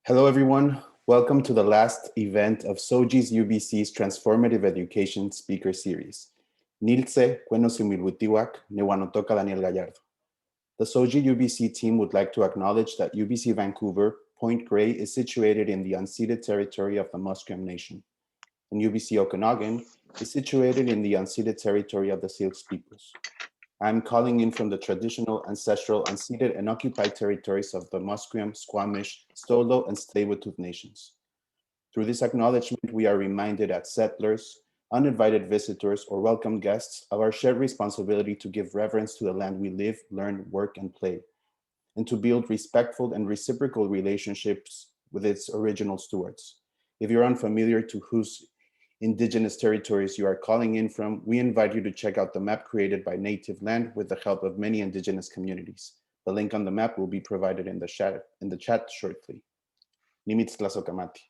Hello, everyone. Welcome to the last event of SOGI UBC's Transformative Education Speaker Series. Nilse Kwenosumilwitiwak Newanotoka Daniel Gallardo. The SOGI UBC team would like to acknowledge that UBC Vancouver Point Gray is situated in the unceded territory of the Musqueam Nation, and UBC Okanagan is situated in the unceded territory of the Syilx Peoples. I'm calling in from the traditional, ancestral, unceded, and occupied territories of the Musqueam, Squamish, Stolo, and Tsleil-Waututh nations. Through this acknowledgement, we are reminded as settlers, uninvited visitors, or welcome guests of our shared responsibility to give reverence to the land we live, learn, work, and play, and to build respectful and reciprocal relationships with its original stewards. If you're unfamiliar to whose Indigenous territories you are calling in from, we invite you to check out the map created by Native Land with the help of many Indigenous communities. The link on the map will be provided in the chat shortly. Nimitz Tlazokamati.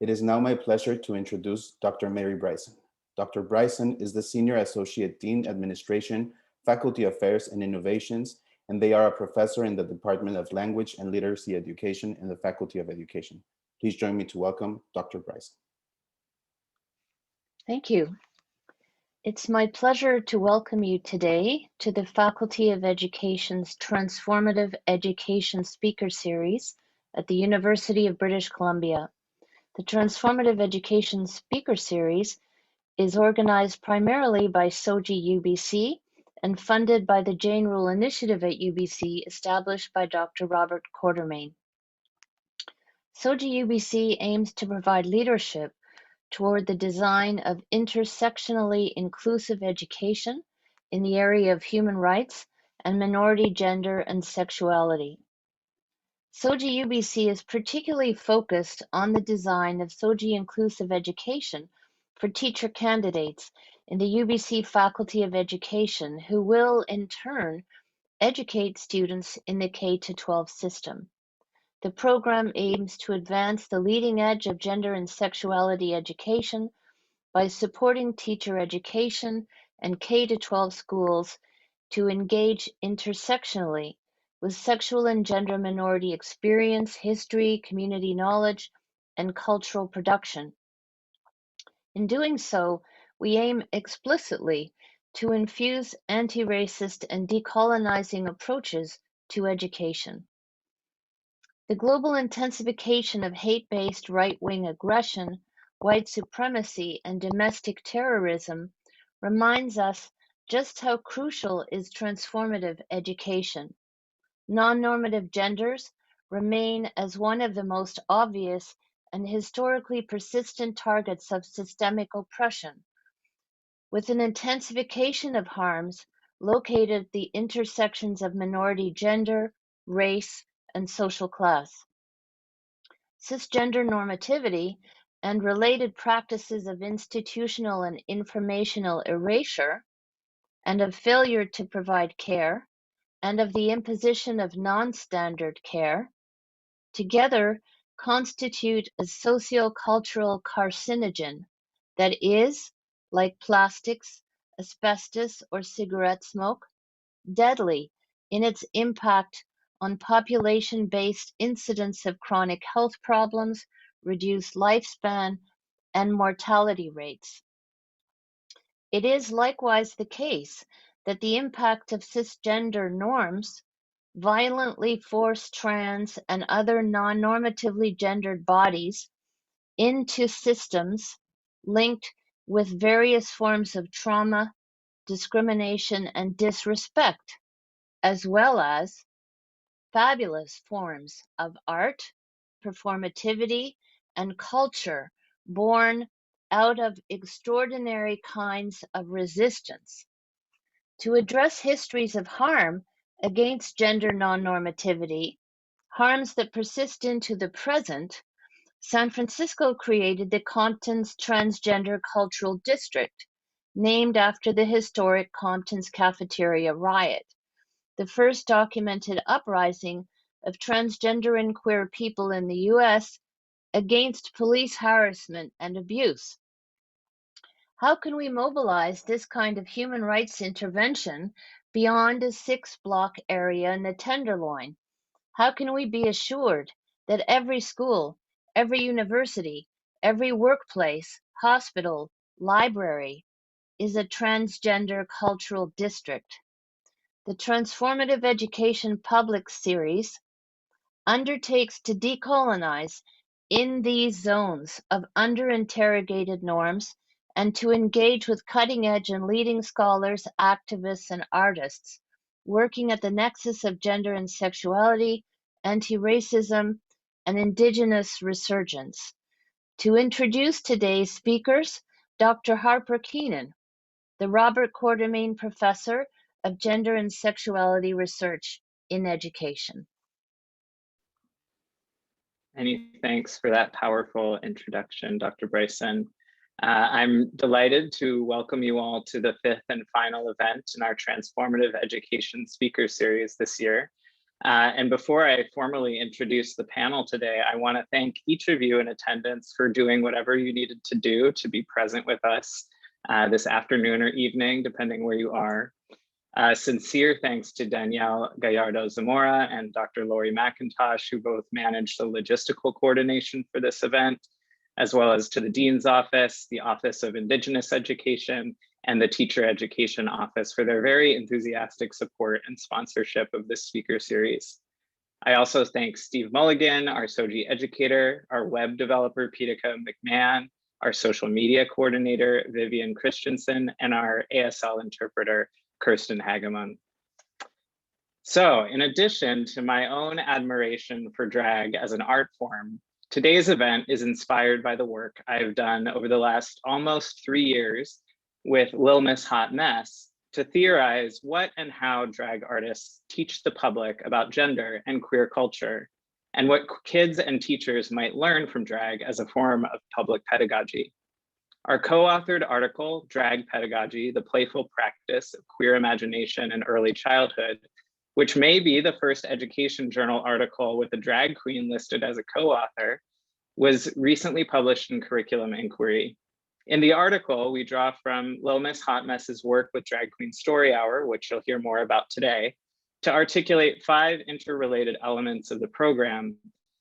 It is now my pleasure to introduce Dr. Mary Bryson. Dr. Bryson is the Senior Associate Dean, Administration, Faculty Affairs, and Innovations, and they are a professor in the Department of Language and Literacy Education in the Faculty of Education. Please join me to welcome Dr. Bryson. Thank you. It's my pleasure to welcome you today to the Faculty of Education's Transformative Education Speaker Series at the University of British Columbia. The Transformative Education Speaker Series is organized primarily by SOGI UBC and funded by the Jane Rule Initiative at UBC, established by Dr. Robert Quartermain. SOGI UBC aims to provide leadership toward the design of intersectionally inclusive education in the area of human rights and minority gender and sexuality. SOGI UBC is particularly focused on the design of SOGI inclusive education for teacher candidates in the UBC Faculty of Education who will, in turn, educate students in the K-12 system. The program aims to advance the leading edge of gender and sexuality education by supporting teacher education and K-12 schools to engage intersectionally with sexual and gender minority experience, history, community knowledge, and cultural production. In doing so, we aim explicitly to infuse anti-racist and decolonizing approaches to education. The global intensification of hate-based right-wing aggression, white supremacy, and domestic terrorism reminds us just how crucial is transformative education. Non-normative genders remain as one of the most obvious and historically persistent targets of systemic oppression, with an intensification of harms located at the intersections of minority gender, race, and social class. Cisgender normativity and related practices of institutional and informational erasure, and of failure to provide care, and of the imposition of non-standard care, together constitute a sociocultural carcinogen that is, like plastics, asbestos, or cigarette smoke, deadly in its impact on population-based incidence of chronic health problems, reduced lifespan, and mortality rates. It is likewise the case that the impact of cisgender norms violently force trans and other non-normatively gendered bodies into systems linked with various forms of trauma, discrimination, and disrespect, as well as fabulous forms of art, performativity, and culture born out of extraordinary kinds of resistance. To address histories of harm against gender non-normativity, harms that persist into the present, San Fransisco created the Compton's Transgender Cultural District, named after the historic Compton's Cafeteria riot, the first documented uprising of transgender and queer people in the U.S. against police harassment and abuse. How can we mobilize this kind of human rights intervention beyond a 6-block area in the Tenderloin? How can we be assured that every school every university, every workplace, hospital, library is a transgender cultural district. The Transformative Education Public Series undertakes to decolonize in these zones of under-interrogated norms and to engage with cutting-edge and leading scholars, activists, and artists working at the nexus of gender and sexuality, anti-racism, and Indigenous resurgence. To introduce today's speakers, Dr. Harper Keenan, the Robert Quartermain Professor of Gender and Sexuality Research in Education. Many thanks for that powerful introduction, Dr. Bryson. I'm delighted to welcome you all to the 5th and final event in our Transformative Education Speaker Series this year. And before I formally introduce the panel today, I want to thank each of you in attendance for doing whatever you needed to do to be present with us this afternoon or evening, depending where you are. Sincere thanks to Danielle Gallardo-Zamora and Dr. Lori McIntosh, who both managed the logistical coordination for this event, as well as to the Dean's Office, the Office of Indigenous Education, and the Teacher Education Office for their very enthusiastic support and sponsorship of this speaker series. I also thank Steve Mulligan, our SOGI educator, our web developer, Pietika McMahon, our social media coordinator, Vivian Christensen, and our ASL interpreter, Kirsten Hageman. So, in addition to my own admiration for drag as an art form, today's event is inspired by the work I've done over the last almost 3 years with Lil Miss Hot Mess to theorize what and how drag artists teach the public about gender and queer culture, and what kids and teachers might learn from drag as a form of public pedagogy. Our co-authored article, Drag Pedagogy, the Playful Practice of Queer Imagination in Early Childhood, which may be the first education journal article with a drag queen listed as a co-author, was recently published in Curriculum Inquiry. In the article, we draw from Lil Miss Hot Mess's work with Drag Queen Story Hour, which you'll hear more about today, to articulate 5 interrelated elements of the program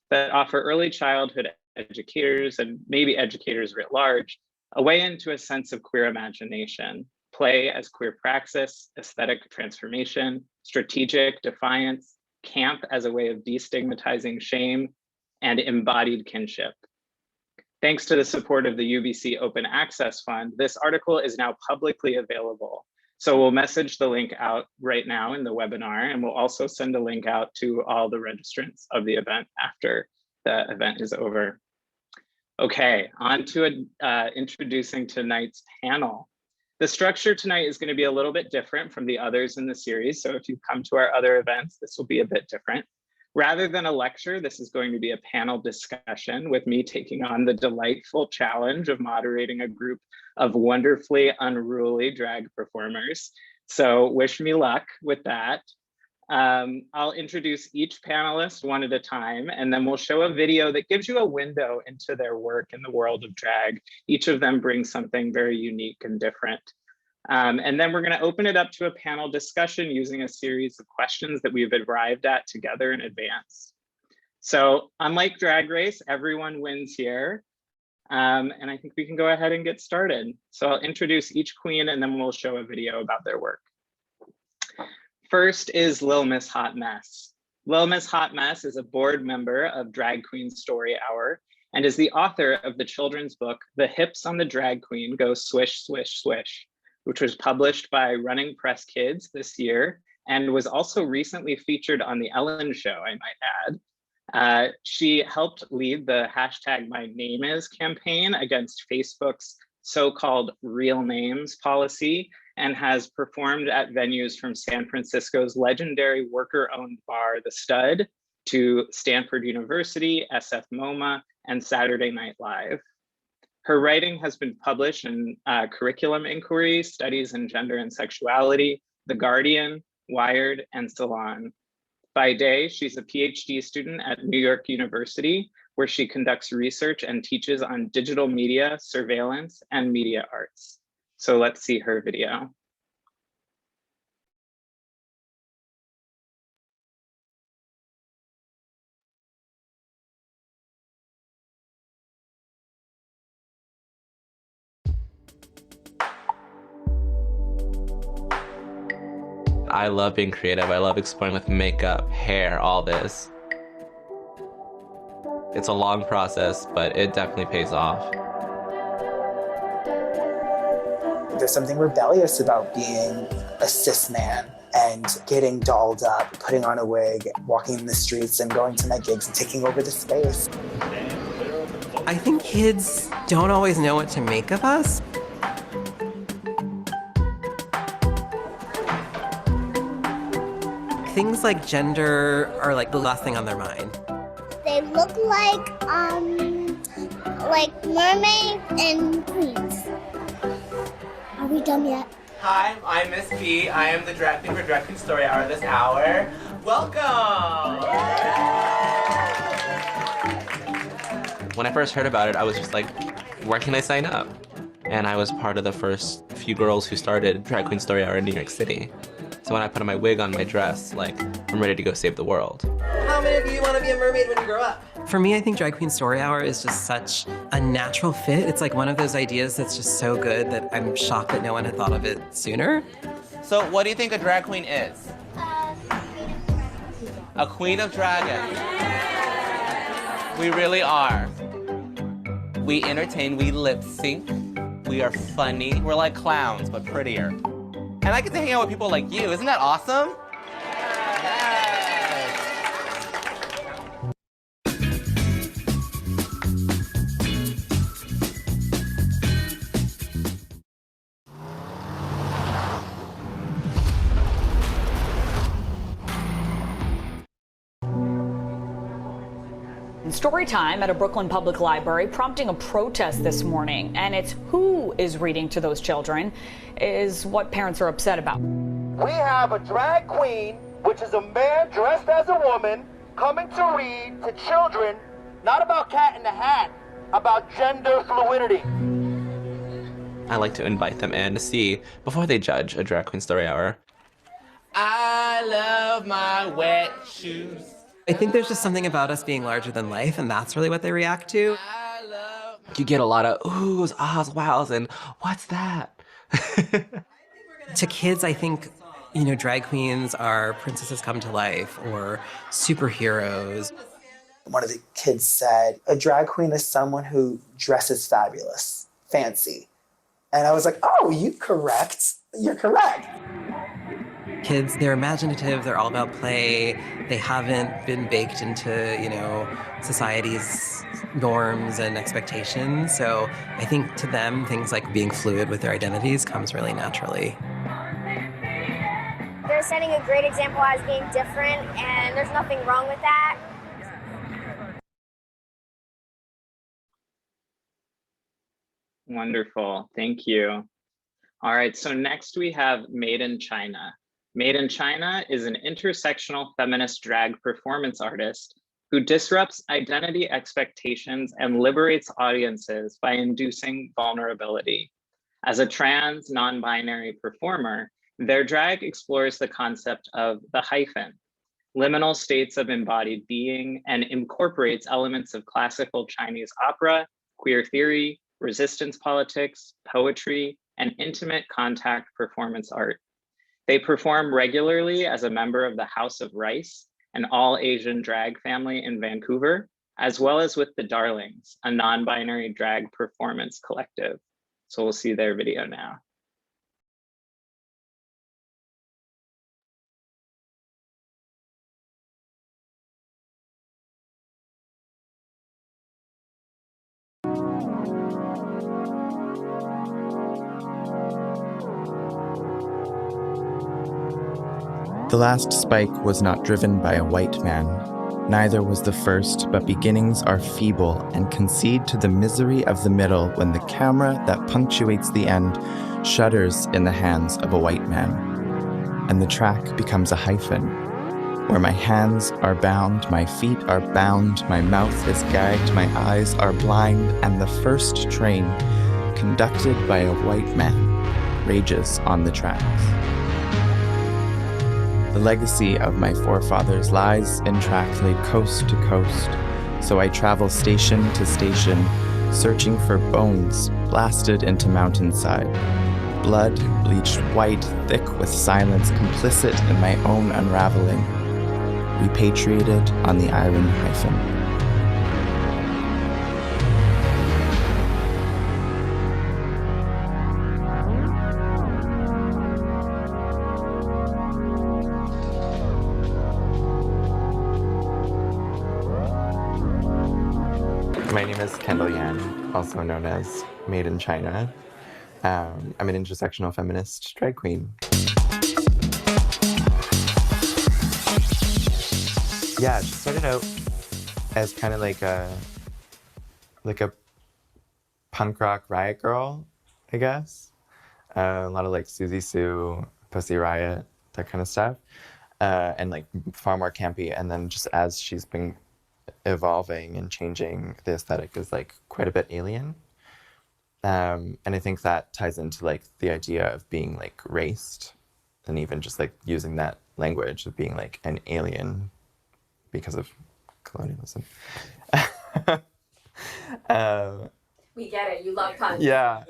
that offer early childhood educators, and maybe educators writ large, a way into a sense of queer imagination, play as queer praxis, aesthetic transformation, strategic defiance, camp as a way of destigmatizing shame, and embodied kinship. Thanks to the support of the UBC Open Access Fund, this article is now publicly available. So we'll message the link out right now in the webinar, and we'll also send a link out to all the registrants of the event after the event is over. Okay, on to introducing tonight's panel. The structure tonight is going to be a little bit different from the others in the series. So if you come to our other events, this will be a bit different. Rather than a lecture, this is going to be a panel discussion with me taking on the delightful challenge of moderating a group of wonderfully unruly drag performers. So wish me luck with that. I'll introduce each panelist one at a time, and then we'll show a video that gives you a window into their work in the world of drag. Each of them brings something very unique and different. And then we're going to open it up to a panel discussion using a series of questions that we've arrived at together in advance. So unlike Drag Race, everyone wins here. And I think we can go ahead and get started. So I'll introduce each queen, and then we'll show a video about their work. First is Lil Miss Hot Mess. Lil Miss Hot Mess is a board member of Drag Queen Story Hour and is the author of the children's book, The Hips on the Drag Queen Go Swish, Swish, Swish, which was published by Running Press Kids this year and was also recently featured on The Ellen Show, I might add. She helped lead the #MyNameIs campaign against Facebook's so-called real names policy, and has performed at venues from San Francisco's legendary worker-owned bar, The Stud, to Stanford University, SF MoMA, and Saturday Night Live. Her writing has been published in Curriculum Inquiry, Studies in Gender and Sexuality, The Guardian, Wired, and Salon. By day, she's a PhD student at New York University, where she conducts research and teaches on digital media, surveillance, and media arts. So let's see her video. I love being creative. I love exploring with makeup, hair, all this. It's a long process, but it definitely pays off. There's something rebellious about being a cis man and getting dolled up, putting on a wig, walking in the streets and going to my gigs and taking over the space. I think kids don't always know what to make of us. Things like gender are like the last thing on their mind. They look like mermaids and queens. Are we done yet? Hi, I'm Miss B. I am the drag queen for Drag Queen Story Hour this hour. Welcome! When I first heard about it, I was just like, where can I sign up? And I was part of the first few girls who started Drag Queen Story Hour in New York City. So when I put on my wig on my dress, like, I'm ready to go save the world. How many of you want to be a mermaid when you grow up? For me, I think Drag Queen Story Hour is just such a natural fit. It's like one of those ideas that's just so good that I'm shocked that no one had thought of it sooner. So what do you think a drag queen is? A queen of dragons. We really are. We entertain, we lip sync, we are funny. We're like clowns, but prettier. And I get to hang out with people like you. Isn't that awesome? Story time at a Brooklyn public library prompting a protest this morning, and it's who is reading to those children is what parents are upset about. We have a drag queen, which is a man dressed as a woman, coming to read to children, not about Cat in the Hat, about gender fluidity. I like to invite them in to see, before they judge a Drag Queen Story Hour. I love my wet shoes. I think there's just something about us being larger than life, and that's really what they react to. You get a lot of oohs, ahs, wows, and what's that? To kids, I think, you know, drag queens are princesses come to life or superheroes. One of the kids said, a drag queen is someone who dresses fabulous, fancy. And I was like, oh, you're correct. Kids, they're imaginative, they're all about play. They haven't been baked into, you know, society's norms and expectations. So I think to them, things like being fluid with their identities comes really naturally. They're setting a great example as being different, and there's nothing wrong with that. Wonderful, thank you. All right, so next we have Maiden China. Maiden China is an intersectional feminist drag performance artist who disrupts identity expectations and liberates audiences by inducing vulnerability. As a trans, non-binary performer, their drag explores the concept of the hyphen, liminal states of embodied being, and incorporates elements of classical Chinese opera, queer theory, resistance politics, poetry, and intimate contact performance art. They perform regularly as a member of the House of Rice, an all-Asian drag family in Vancouver, as well as with the Darlings, a non-binary drag performance collective. So we'll see their video now. The last spike was not driven by a white man, neither was the first, but beginnings are feeble and concede to the misery of the middle when the camera that punctuates the end shudders in the hands of a white man, and the track becomes a hyphen, where my hands are bound, my feet are bound, my mouth is gagged, my eyes are blind, and the first train, conducted by a white man, rages on the tracks. The legacy of my forefathers lies in track laid coast to coast, so I travel station to station, searching for bones blasted into mountainside, blood, bleached white, thick with silence, complicit in my own unraveling. Repatriated on the iron hyphen. My name is Kendall Yan, also known as Maiden China. I'm an intersectional feminist drag queen. Yeah, she started out as kind of like a punk rock riot girl, I guess. A lot of like Susie Sue, Pussy Riot, that kind of stuff. And like far more campy. And then just as she's been evolving and changing, the aesthetic is like quite a bit alien. And I think that ties into like the idea of being like raced, and even just like using that language of being like an alien because of colonialism. We get it. You love puns. Yeah.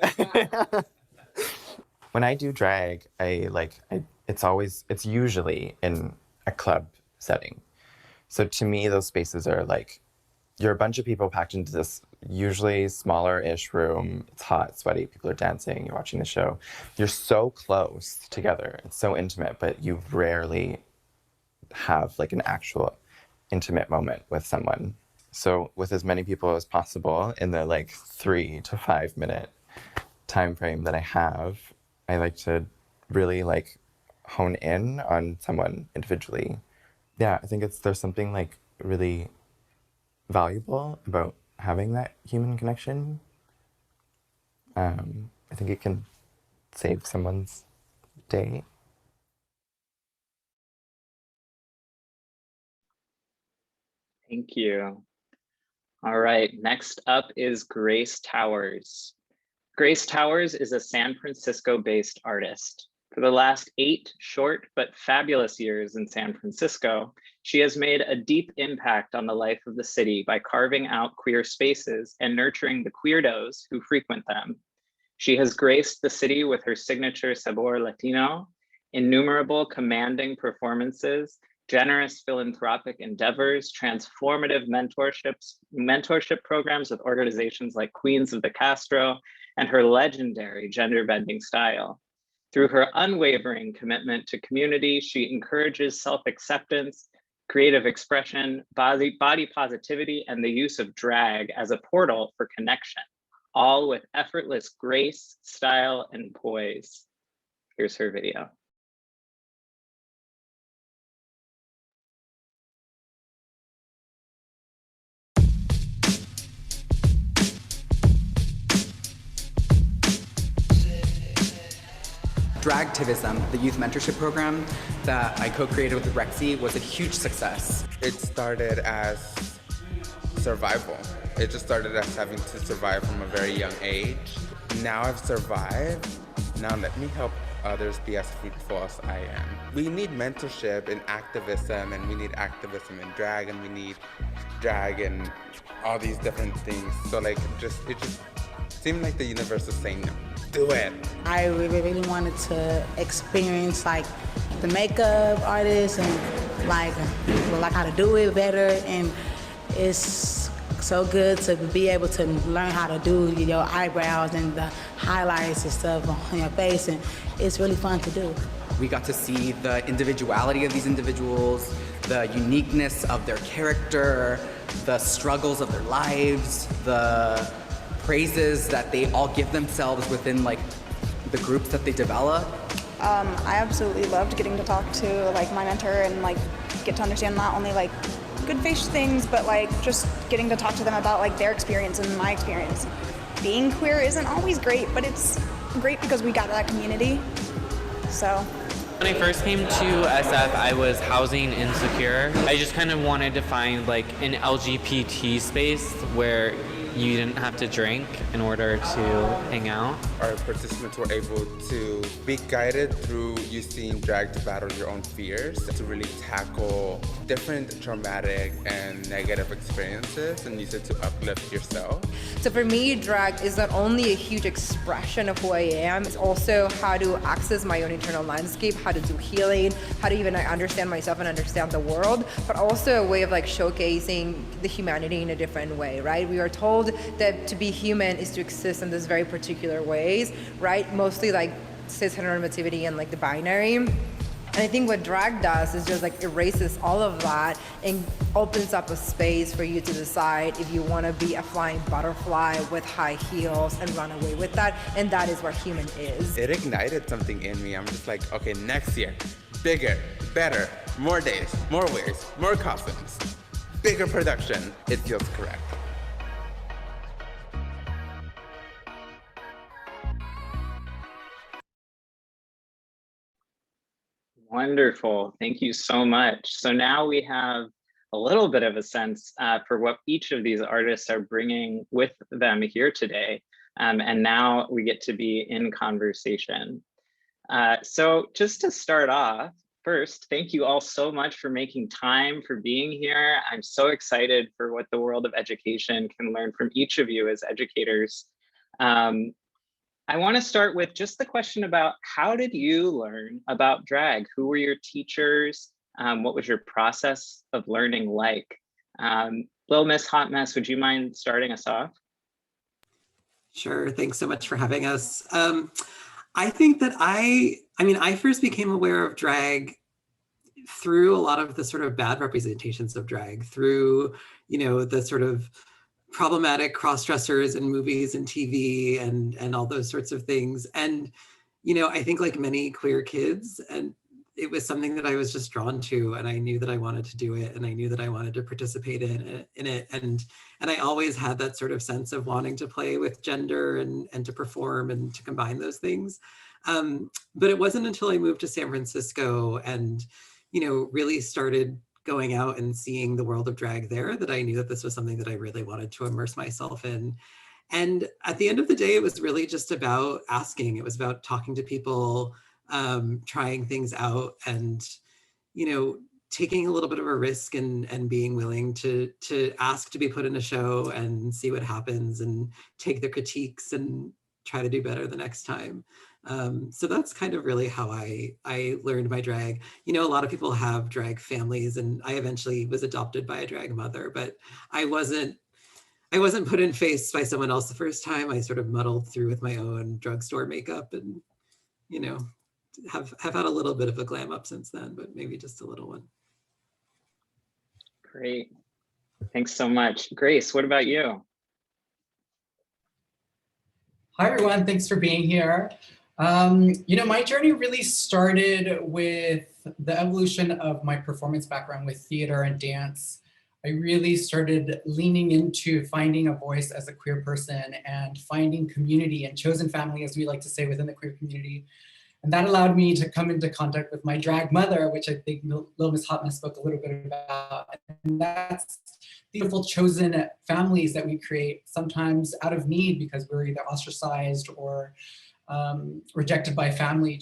When I do drag, it's usually in a club setting. So to me, those spaces are like, you're a bunch of people packed into this usually smaller-ish room. It's hot, sweaty, people are dancing, you're watching the show. You're so close together, it's so intimate, but you rarely have like an actual intimate moment with someone. So with as many people as possible in the like 3 to 5 minute time frame that I have, I like to really like hone in on someone individually. Yeah, I think there's something like really valuable about having that human connection. I think it can save someone's day. Thank you. All right, next up is Grace Towers. Grace Towers is a San Francisco-based artist. For the last 8 short but fabulous years in San Francisco, she has made a deep impact on the life of the city by carving out queer spaces and nurturing the queerdos who frequent them. She has graced the city with her signature Sabor Latino, innumerable commanding performances, generous philanthropic endeavors, transformative mentorship programs with organizations like Queens of the Castro, and her legendary gender-bending style. Through her unwavering commitment to community, she encourages self-acceptance, creative expression, body positivity, and the use of drag as a portal for connection, all with effortless grace, style, and poise. Here's her video. Dragtivism, the youth mentorship program that I co-created with Rexy, was a huge success. It started as survival. It just started as having to survive from a very young age. Now I've survived. Now let me help others be as fruitful as I am. We need mentorship in activism, and we need activism in drag, and we need drag and all these different things. So like, it just seemed like the universe was saying no. Do it. I really wanted to experience like the makeup artist and like how to do it better, and it's so good to be able to learn how to do your eyebrows and the highlights and stuff on your face, and it's really fun to do. We got to see the individuality of these individuals, the uniqueness of their character, the struggles of their lives, the praises that they all give themselves within like the groups that they develop. I absolutely loved getting to talk to like my mentor and like get to understand not only like good face things, but like just getting to talk to them about like their experience and my experience. Being queer isn't always great, but it's great because we got that community. So when I first came to SF, I was housing insecure. I just kind of wanted to find like an LGBT space where you didn't have to drink in order to hang out. Our participants were able to be guided through using drag to battle your own fears, to really tackle different traumatic and negative experiences and use it to uplift yourself. So for me, drag is not only a huge expression of who I am, it's also how to access my own internal landscape, how to do healing, how to even understand myself and understand the world, but also a way of like showcasing the humanity in a different way, right? We are told that to be human is to exist in this very particular ways, right? Mostly like cis heteronormativity and like the binary. And I think what drag does is just like erases all of that and opens up a space for you to decide if you want to be a flying butterfly with high heels and run away with that. And that is what human is. It ignited something in me. I'm just like, okay, next year, bigger, better, more days, more wigs, more costumes, bigger production. It feels correct. Wonderful. Thank you so much. So now we have a little bit of a sense for what each of these artists are bringing with them here today. And now we get to be in conversation. So just to start off, first, thank you all so much for making time, for being here. I'm so excited for what the world of education can learn from each of you as educators. I want to start with just the question about how did you learn about drag? Who were your teachers? What was your process of learning like? Lil Miss Hot Mess, would you mind starting us off? Sure, thanks so much for having us. I think that I first became aware of drag through a lot of the sort of bad representations of drag, through, the sort of problematic cross-dressers in movies and TV and all those sorts of things. And, I think like many queer kids, and it was something that I was just drawn to, and I knew that I wanted to do it, and I knew that I wanted to participate in it. And I always had that sort of sense of wanting to play with gender and to perform and to combine those things. But it wasn't until I moved to San Francisco and, really started going out and seeing the world of drag there that I knew that this was something that I really wanted to immerse myself in. And at the end of the day, it was really just about asking. It was about talking to people, trying things out, and, taking a little bit of a risk and being willing to ask to be put in a show and see what happens and take the critiques and try to do better the next time. So that's kind of really how I learned my drag. A lot of people have drag families, and I eventually was adopted by a drag mother, but I wasn't put in face by someone else the first time. I sort of muddled through with my own drugstore makeup and, have had a little bit of a glam up since then, but maybe just a little one. Great. Thanks so much. Grace, what about you? Hi, everyone. Thanks for being here. My journey really started with the evolution of my performance background with theater and dance. I really started leaning into finding a voice as a queer person and finding community and chosen family, as we like to say, within the queer community. And that allowed me to come into contact with my drag mother, which I think Lil Miss Hot Mess spoke a little bit about. And that's beautiful chosen families that we create, sometimes out of need because we're either ostracized or rejected by family,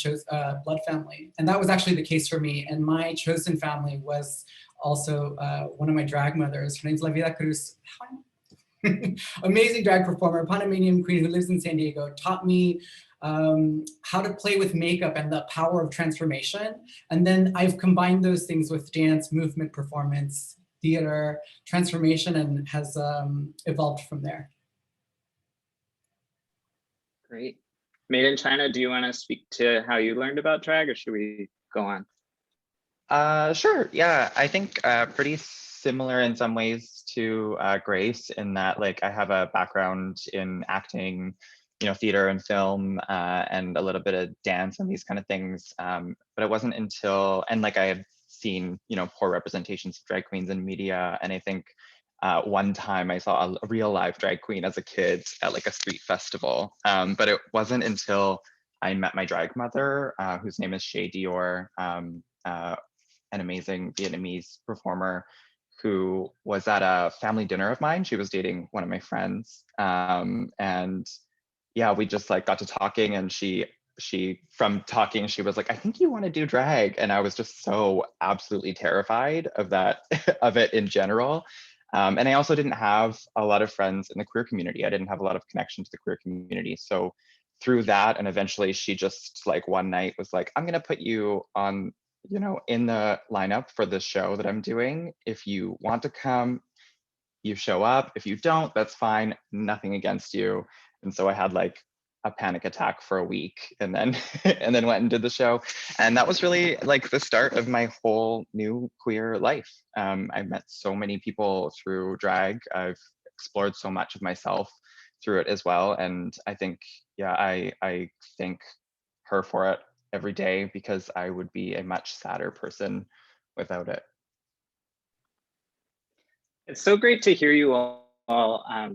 blood family. And that was actually the case for me. And my chosen family was also one of my drag mothers. Her name's La Vida Cruz. Amazing drag performer, Panamanian queen who lives in San Diego, taught me how to play with makeup and the power of transformation. And then I've combined those things with dance, movement, performance, theater, transformation, and has evolved from there. Great. Maiden China, do you want to speak to how you learned about drag, or should we go on? Sure. Yeah, I think pretty similar in some ways to Grace, in that like I have a background in acting, theater and film, and a little bit of dance and these kind of things. But it wasn't until, and like I had seen, poor representations of drag queens in media, and I think one time I saw a real live drag queen as a kid at like a street festival. But it wasn't until I met my drag mother, whose name is Shay Dior, an amazing Vietnamese performer, who was at a family dinner of mine. She was dating one of my friends. And yeah, we just like got to talking, and she from talking, she was like, I think you want to do drag. And I was just so absolutely terrified of that, of it in general. And I also didn't have a lot of friends in the queer community. I didn't have a lot of connection to the queer community. So through that, and eventually she just like one night was like, I'm gonna put you on, you know, in the lineup for this show that I'm doing. If you want to come, you show up. If you don't, that's fine. Nothing against you. And so I had like a panic attack for a week, and then and then went and did the show. And that was really like the start of my whole new queer life. I met so many people through drag. I've explored so much of myself through it as well. And I think, yeah, I thank her for it every day, because I would be a much sadder person without it. It's so great to hear you all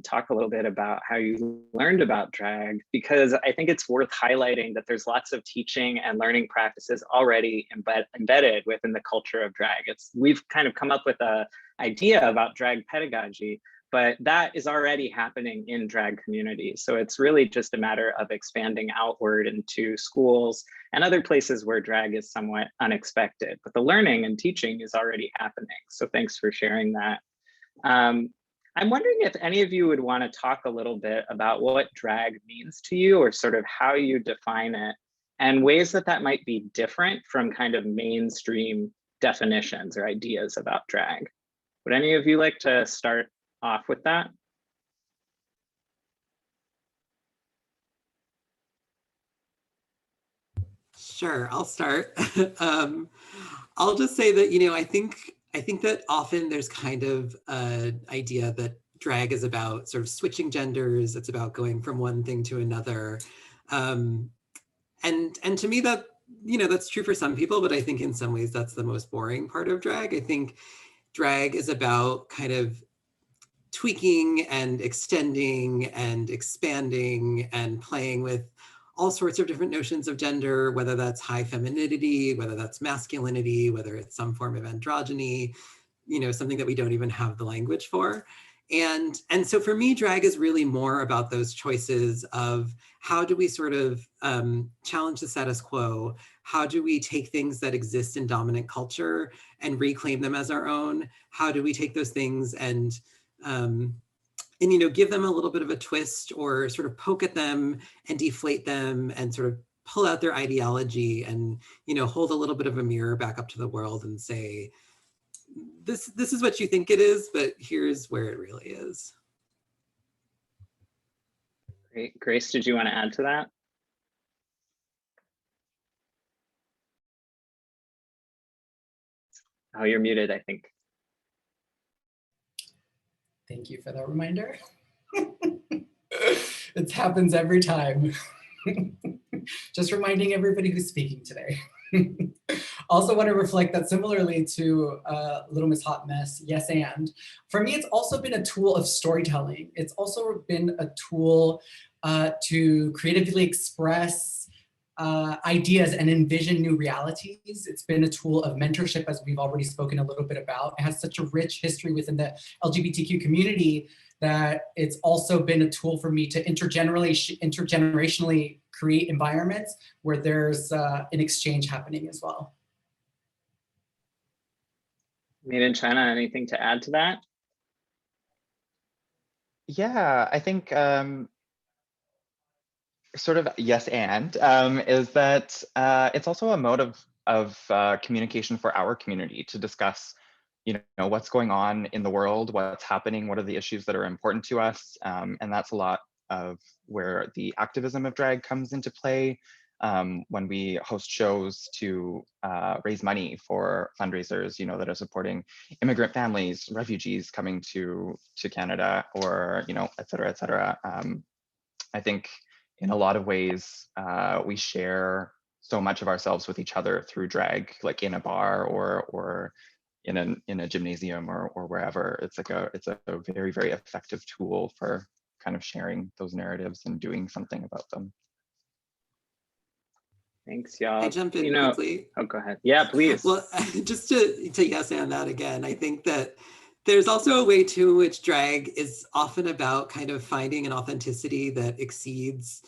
talk a little bit about how you learned about drag, because I think it's worth highlighting that there's lots of teaching and learning practices already embedded within the culture of drag. We've kind of come up with an idea about drag pedagogy, but that is already happening in drag communities. So it's really just a matter of expanding outward into schools and other places where drag is somewhat unexpected, but the learning and teaching is already happening. So thanks for sharing that. I'm wondering if any of you would want to talk a little bit about what drag means to you, or sort of how you define it, and ways that that might be different from kind of mainstream definitions or ideas about drag. Would any of you like to start off with that? Sure, I'll start. I'll just say that, you know, I think that often there's kind of an idea that drag is about sort of switching genders. It's about going from one thing to another. And to me, that, you know, that's true for some people, but I think in some ways that's the most boring part of drag. I think drag is about kind of tweaking and extending and expanding and playing with all sorts of different notions of gender, whether that's high femininity, whether that's masculinity, whether it's some form of androgyny, you know, something that we don't even have the language for. And so for me, drag is really more about those choices of how do we sort of challenge the status quo? How do we take things that exist in dominant culture and reclaim them as our own? How do we take those things and you know, give them a little bit of a twist, or sort of poke at them and deflate them and sort of pull out their ideology and, you know, hold a little bit of a mirror back up to the world and say, this is what you think it is, but here's where it really is. Great. Grace, did you want to add to that? Oh, you're muted, I think. Thank you for that reminder. It happens every time. Just reminding everybody who's speaking today. Also want to reflect that similarly to Lil Miss Hot Mess, yes and. For me, it's also been a tool of storytelling. It's also been a tool to creatively express ideas and envision new realities. It's been a tool of mentorship, as we've already spoken a little bit about. It has such a rich history within the LGBTQ community that it's also been a tool for me to intergenerationally create environments where there's an exchange happening as well. Maiden China, anything to add to that? Yeah, I think sort of yes and is that it's also a mode of communication for our community to discuss, you know, what's going on in the world, what's happening, what are the issues that are important to us, and that's a lot of where the activism of drag comes into play. When we host shows to raise money for fundraisers, you know, that are supporting immigrant families, refugees coming to Canada, or, you know, et cetera, et cetera. I think in a lot of ways, we share so much of ourselves with each other through drag, like in a bar or in a gymnasium or wherever. It's like it's a very, very effective tool for kind of sharing those narratives and doing something about them. Thanks, y'all. I jump in quickly. Oh, go ahead. Yeah, please. Well, just to yes and that again, I think that There's also a way too in which drag is often about kind of finding an authenticity that exceeds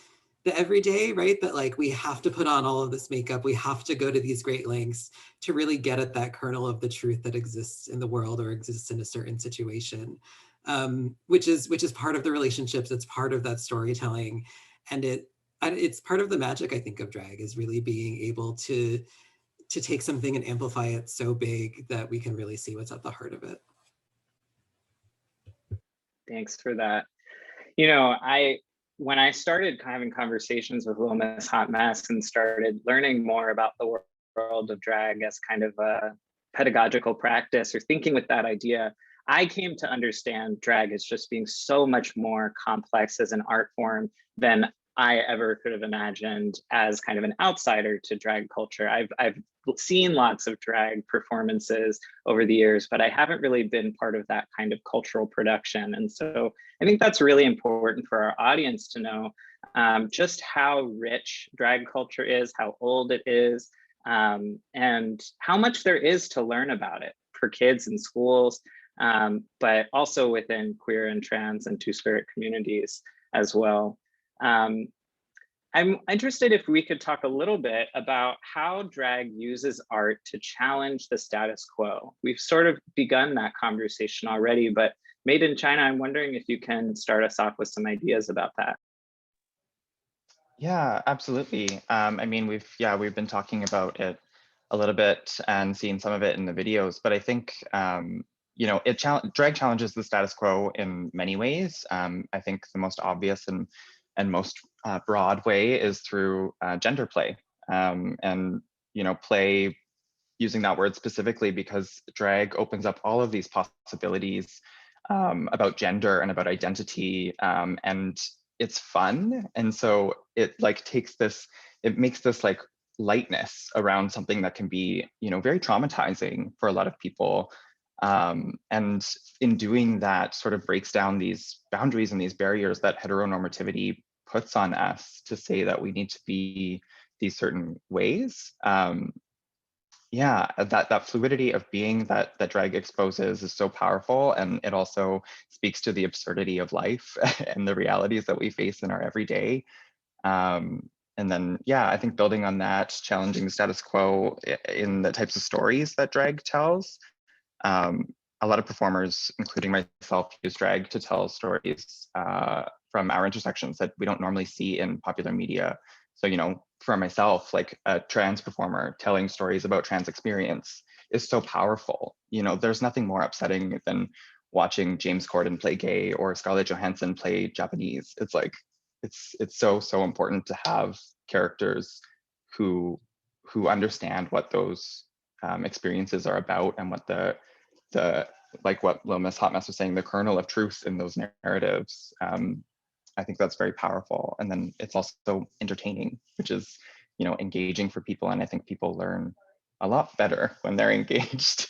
the everyday, right? That like we have to put on all of this makeup, we have to go to these great lengths to really get at that kernel of the truth that exists in the world or exists in a certain situation, which is part of the relationships. It's part of that storytelling, and it's part of the magic, I think, of drag, is really being able to take something and amplify it so big that we can really see what's at the heart of it. Thanks for that. You know, when I started having conversations with Lil Miss Hot Mess and started learning more about the world of drag as kind of a pedagogical practice or thinking with that idea, I came to understand drag as just being so much more complex as an art form than I ever could have imagined as kind of an outsider to drag culture. I've seen lots of drag performances over the years, but I haven't really been part of that kind of cultural production. And so I think that's really important for our audience to know just how rich drag culture is, how old it is, and how much there is to learn about it for kids in schools, but also within queer and trans and two-spirit communities as well. I'm interested if we could talk a little bit about how drag uses art to challenge the status quo. We've sort of begun that conversation already, but Maiden China, I'm wondering if you can start us off with some ideas about that. Yeah, absolutely. I mean, we've been talking about it a little bit and seeing some of it in the videos, but I think you know, drag challenges the status quo in many ways. I think the most obvious and most broad way is through gender play, and you know, play, using that word specifically because drag opens up all of these possibilities about gender and about identity, and it's fun, and so it like it makes this like lightness around something that can be, you know, very traumatizing for a lot of people. And in doing that, sort of breaks down these boundaries and these barriers that heteronormativity puts on us to say that we need to be these certain ways. Yeah, that fluidity of being that drag exposes is so powerful, and it also speaks to the absurdity of life and the realities that we face in our everyday. And then, yeah, I think building on that, challenging the status quo in the types of stories that drag tells. A lot of performers, including myself, use drag to tell stories from our intersections that we don't normally see in popular media. So, you know, for myself, like a trans performer telling stories about trans experience is so powerful. You know, there's nothing more upsetting than watching James Corden play gay or Scarlett Johansson play Japanese. It's like, it's so important to have characters who understand what those experiences are about, and what the like what Lil Miss Hot Mess was saying, the kernel of truth in those narratives. I think that's very powerful. And then it's also entertaining, which is, you know, engaging for people. And I think people learn a lot better when they're engaged.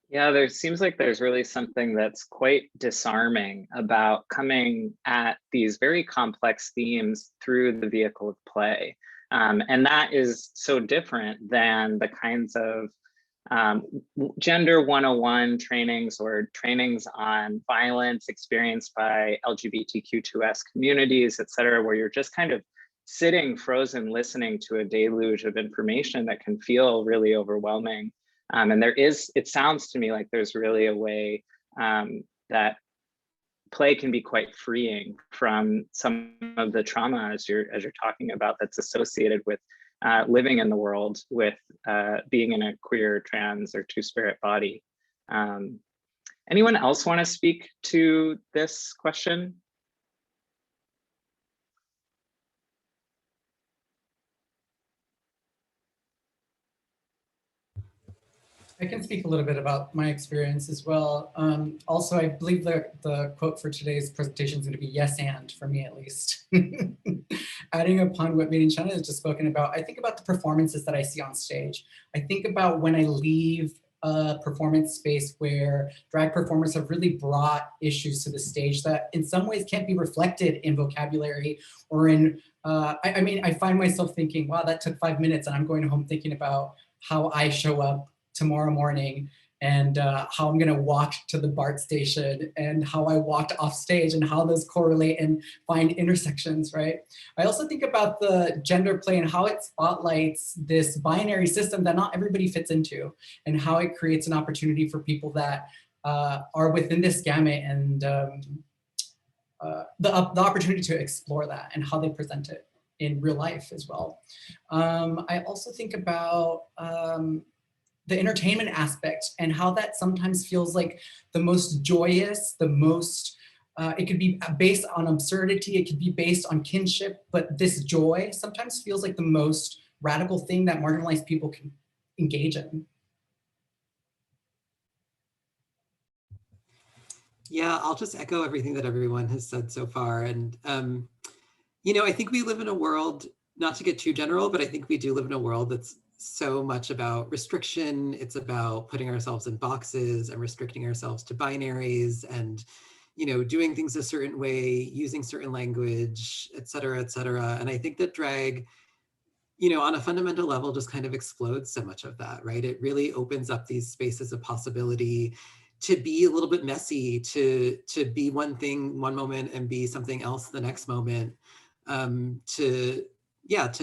Yeah, there seems like there's really something that's quite disarming about coming at these very complex themes through the vehicle of play. And that is so different than the kinds of gender 101 trainings or trainings on violence experienced by LGBTQ2S communities, et cetera, where you're just kind of sitting frozen, listening to a deluge of information that can feel really overwhelming. And it sounds to me like there's really a way that play can be quite freeing from some of the trauma, as you're talking about, that's associated with living in the world with being in a queer, trans, or two-spirit body. Anyone else want to speak to this question? I can speak a little bit about my experience as well. Also, I believe the quote for today's presentation is going to be "yes and," for me at least. Adding upon what Maiden China has just spoken about, I think about the performances that I see on stage. I think about when I leave a performance space where drag performers have really brought issues to the stage that in some ways can't be reflected in vocabulary or in, I mean, I find myself thinking, wow, that took 5 minutes, and I'm going home thinking about how I show up tomorrow morning, and how I'm gonna walk to the BART station, and how I walked off stage, and how those correlate and find intersections, right? I also think about the gender play and how it spotlights this binary system that not everybody fits into, and how it creates an opportunity for people that are within this gamut, and the opportunity to explore that and how they present it in real life as well. I also think about the entertainment aspect and how that sometimes feels like the most joyous, the most, it could be based on absurdity, it could be based on kinship, but this joy sometimes feels like the most radical thing that marginalized people can engage in. Yeah, I'll just echo everything that everyone has said so far. And, you know, I think we live in a world, not to get too general, but I think we do live in a world that's so much about restriction. It's about putting ourselves in boxes and restricting ourselves to binaries and, you know, doing things a certain way, using certain language, et cetera, et cetera. And I think that drag, you know, on a fundamental level, just kind of explodes so much of that, right? It really opens up these spaces of possibility to be a little bit messy, to be one thing one moment and be something else the next moment, to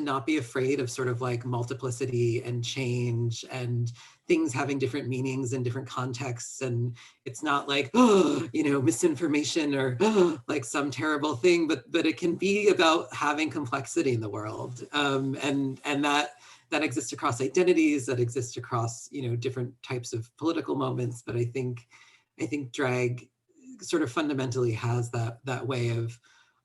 not be afraid of sort of like multiplicity and change and things having different meanings in different contexts. And it's not like, oh, you know, misinformation or like some terrible thing, but it can be about having complexity in the world. And that exists across identities, that exists across, you know, different types of political moments. But I think drag sort of fundamentally has that way of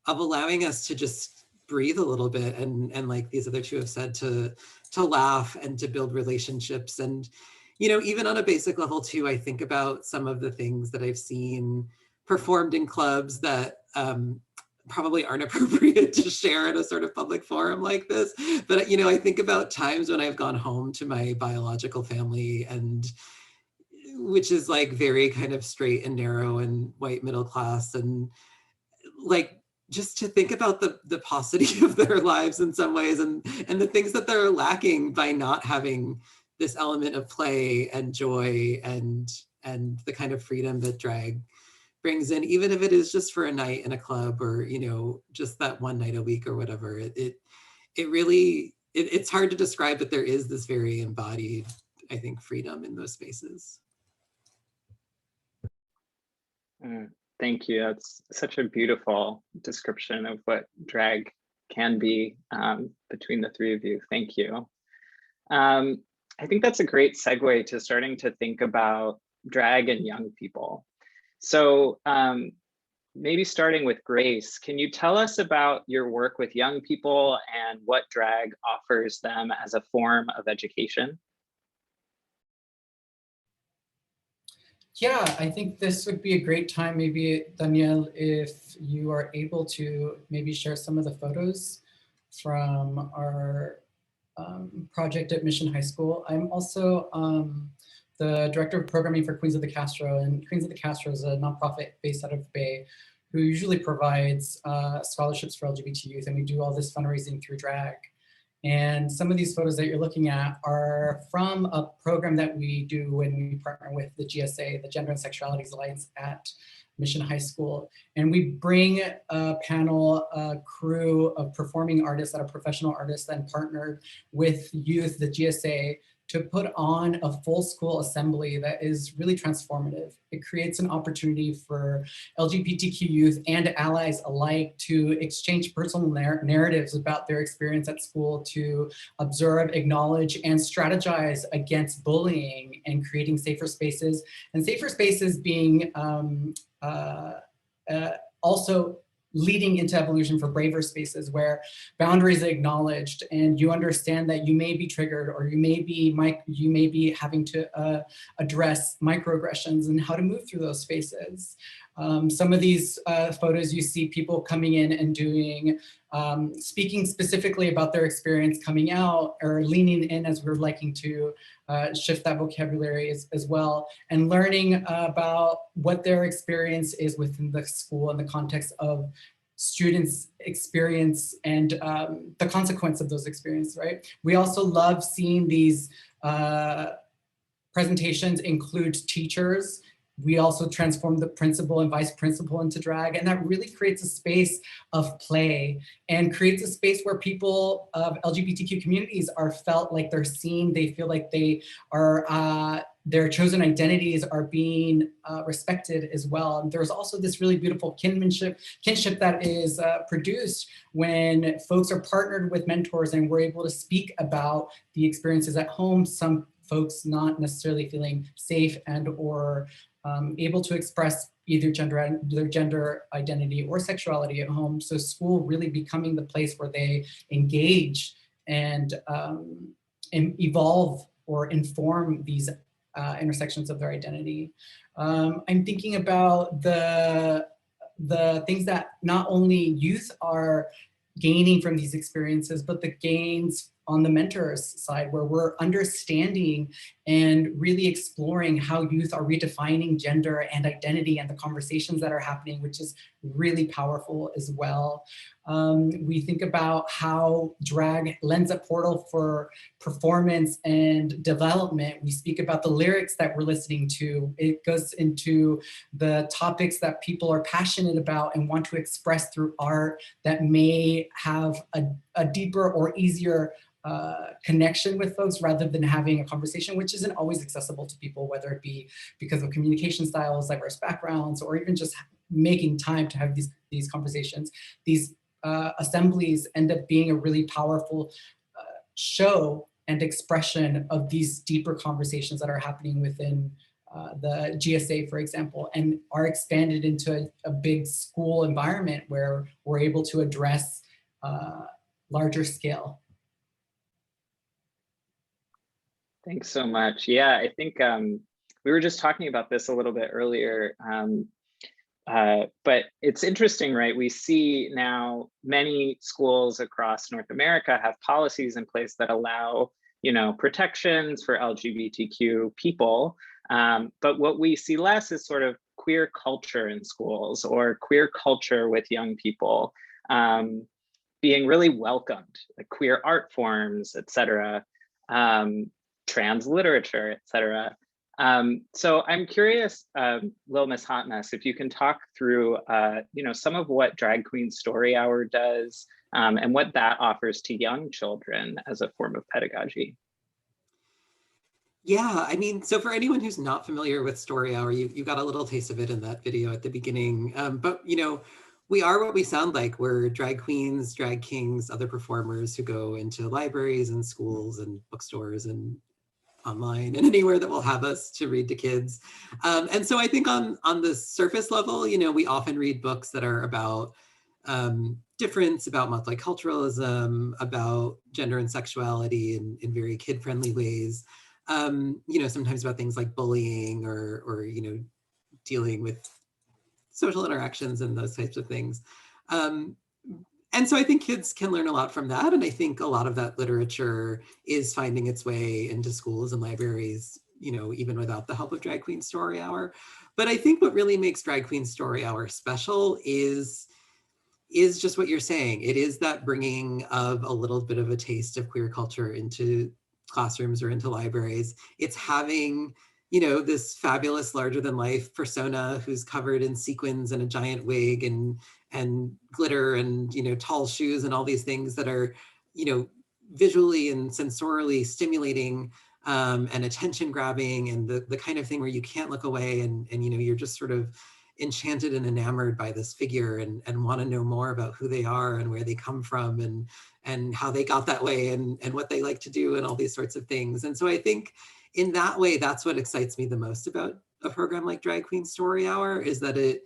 allowing us to just breathe a little bit, and like these other two have said, to laugh and to build relationships. And, you know, even on a basic level too, I think about some of the things that I've seen performed in clubs that probably aren't appropriate to share in a sort of public forum like this. But, you know, I think about times when I've gone home to my biological family, and which is like very kind of straight and narrow and white middle class, and like just to think about the paucity of their lives in some ways, and the things that they're lacking by not having this element of play and joy and the kind of freedom that drag brings in, even if it is just for a night in a club, or, you know, just that one night a week or whatever. It really, it's hard to describe, but there is this very embodied, I think, freedom in those spaces. Thank you. That's such a beautiful description of what drag can be between the three of you. Thank you. I think that's a great segue to starting to think about drag and young people. So maybe starting with Grace, can you tell us about your work with young people and what drag offers them as a form of education? Yeah, I think this would be a great time, maybe, Danielle, if you are able to maybe share some of the photos from our project at Mission High School. I'm also the director of programming for Queens of the Castro, and Queens of the Castro is a nonprofit based out of Bay who usually provides scholarships for LGBT youth, and we do all this fundraising through drag. And some of these photos that you're looking at are from a program that we do when we partner with the GSA, the Gender and Sexuality Alliance at Mission High School. And we bring a panel, a crew of performing artists that are professional artists, then partnered with youth, the GSA, to put on a full school assembly that is really transformative. It creates an opportunity for LGBTQ youth and allies alike to exchange personal narratives about their experience at school, to observe, acknowledge, and strategize against bullying and creating safer spaces. And safer spaces being also leading into evolution for braver spaces where boundaries are acknowledged and you understand that you may be triggered, or you may be having to address microaggressions and how to move through those spaces. Some of these photos, you see people coming in and doing, speaking specifically about their experience coming out, or leaning in, as we're liking to shift that vocabulary as well, and learning about what their experience is within the school in the context of students' experience and the consequence of those experiences, right? We also love seeing these presentations include teachers. We also transform the principal and vice principal into drag, and that really creates a space of play and creates a space where people of LGBTQ communities are felt like they're seen. They feel like they are, their chosen identities are being respected as well. And there's also this really beautiful kinship that is produced when folks are partnered with mentors and we're able to speak about the experiences at home. Some folks not necessarily feeling safe and or able to express either their gender identity or sexuality at home. So school really becoming the place where they engage and evolve or inform these intersections of their identity. I'm thinking about the things that not only youth are gaining from these experiences, but the gains on the mentors side, where we're understanding and really exploring how youth are redefining gender and identity and the conversations that are happening, which is really powerful as well. We think about how drag lends a portal for performance and development. We speak about the lyrics that we're listening to. It goes into the topics that people are passionate about and want to express through art that may have a deeper or easier connection with folks rather than having a conversation, which isn't always accessible to people, whether it be because of communication styles, diverse backgrounds, or even just making time to have these conversations. These assemblies end up being a really powerful show and expression of these deeper conversations that are happening within the GSA, for example, and are expanded into a big school environment where we're able to address larger scale. Thanks so much. Yeah, I think we were just talking about this a little bit earlier, but it's interesting, right? We see now many schools across North America have policies in place that allow, protections for LGBTQ people. But what we see less is sort of queer culture in schools or queer culture with young people being really welcomed, like queer art forms, et cetera. Trans literature, et cetera. So I'm curious, Lil Miss Hot Mess, if you can talk through, some of what Drag Queen Story Hour does and what that offers to young children as a form of pedagogy. Yeah, I mean, so for anyone who's not familiar with Story Hour, you got a little taste of it in that video at the beginning. But we are what we sound like. We're drag queens, drag kings, other performers who go into libraries and schools and bookstores and online and anywhere that will have us to read to kids. And so I think on the surface level, we often read books that are about difference, about multiculturalism, about gender and sexuality in very kid-friendly ways. Sometimes about things like bullying or dealing with social interactions and those types of things. And so I think kids can learn a lot from that. And I think a lot of that literature is finding its way into schools and libraries, even without the help of Drag Queen Story Hour. But I think what really makes Drag Queen Story Hour special is just what you're saying. It is that bringing of a little bit of a taste of queer culture into classrooms or into libraries. It's having, this fabulous larger than life persona who's covered in sequins and a giant wig and glitter and, tall shoes and all these things that are, visually and sensorially stimulating and attention grabbing and the kind of thing where you can't look away and you're just sort of enchanted and enamored by this figure and want to know more about who they are and where they come from and how they got that way and what they like to do and all these sorts of things. And so I think in that way, that's what excites me the most about a program like Drag Queen Story Hour is that it,